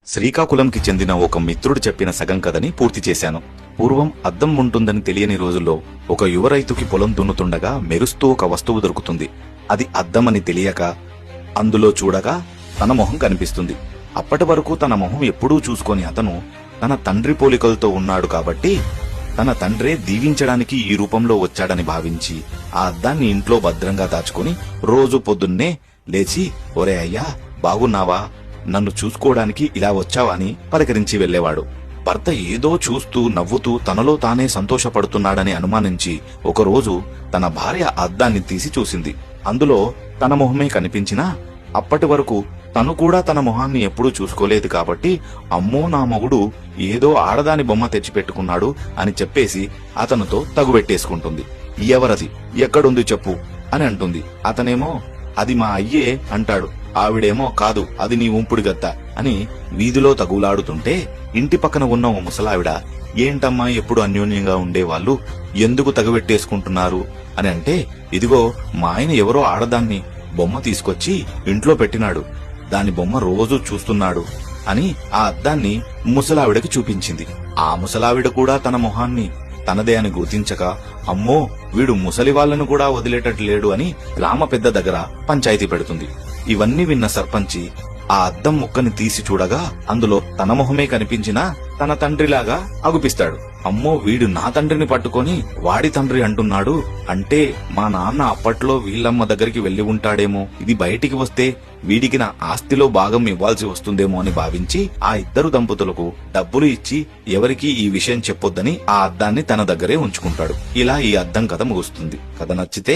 శ్రీకాకుళంకి చెందిన ఒక మిత్రుడు చెప్పిన సగం కథని పూర్తి చేశాను. పూర్వం అద్దం ఉంటుందని తెలియని రోజుల్లో ఒక యువ రైతుకి పొలం దున్నుతుండగా మెరుస్తూ ఒక వస్తువు దొరుకుతుంది. అది అద్దమని తెలియక అందులో చూడగా తన మొహం కనిపిస్తుంది. అప్పటి వరకు తన మొహం ఎప్పుడూ చూసుకొని అతను తన తండ్రి పోలికలతో ఉన్నాడు కాబట్టి తన తండ్రే దీవించడానికి ఈ రూపంలో వచ్చాడని భావించి ఆ అద్దాన్ని ఇంట్లో భద్రంగా దాచుకుని రోజు పొద్దున్నే లేచి, ఒరే అయ్యా బాగున్నావా, నన్ను చూసుకోవడానికి ఇలా వచ్చావా అని పలకరించి వెళ్లేవాడు. భర్త ఏదో చూస్తూ నవ్వుతూ తనలో తానే సంతోషపడుతున్నాడని అనుమానించి ఒకరోజు తన భార్య అద్దాన్ని తీసి చూసింది. అందులో తన మొహమే కనిపించినా అప్పటి వరకు తను కూడా తన మొహాన్ని ఎప్పుడూ చూసుకోలేదు కాబట్టి అమ్మో నా మొగుడు ఏదో ఆడదాని బొమ్మ తెచ్చిపెట్టుకున్నాడు అని చెప్పేసి అతనితో తగుబెట్టేసుకుంటుంది. ఎవరది, ఎక్కడుంది చెప్పు అని అంటుంది. అతనేమో అది మా అయ్యే అంటాడు. ఆవిడేమో కాదు అది నీ ఉంపుడు గత్త అని వీధిలో తగులాడుతుంటే ఇంటి పక్కన ఉన్న ఓ ముసలావిడ, ఏంటమ్మా ఎప్పుడు అన్యోన్యంగా ఉండేవాళ్ళు ఎందుకు తగబెట్టేసుకుంటున్నారు అని అంటే, ఇదిగో మా ఆయన ఎవరో ఆడదాన్ని బొమ్మ తీసుకొచ్చి ఇంట్లో పెట్టినాడు, దాని బొమ్మ రోజూ చూస్తున్నాడు అని ఆ అద్దాన్ని ముసలావిడకి చూపించింది. ఆ ముసలావిడ కూడా తన మొహాన్ని తనదే అని గుర్తించక, అమ్మో వీడు ముసలి వాళ్లను కూడా వదిలేటట్టు లేడు అని గ్రామ పెద్ద దగ్గర పంచాయతీ పెడుతుంది. ఇవన్నీ విన్న సర్పంచి ఆ అద్దం ముక్కని తీసి చూడగా అందులో తన మొహమే కనిపించినా తన తండ్రిలాగా అగుపిస్తాడు. అమ్మో వీడు నా తండ్రిని పట్టుకొని వాడి తండ్రి అంటున్నాడు, అంటే మా నాన్న అప్పట్లో వీళ్ళమ్మ దగ్గరికి వెళ్లి ఉంటాడేమో, ఇది బయటికి వస్తే వీడికి నా ఆస్తిలో భాగం ఇవ్వాల్సి వస్తుందేమో అని భావించి ఆ ఇద్దరు దంపతులకు డబ్బులు ఇచ్చి ఎవరికీ ఈ విషయం చెప్పొద్దని ఆ అద్దాన్ని తన దగ్గరే ఉంచుకుంటాడు. ఇలా ఈ అద్దం కథ ముగుస్తుంది. కథ నచ్చితే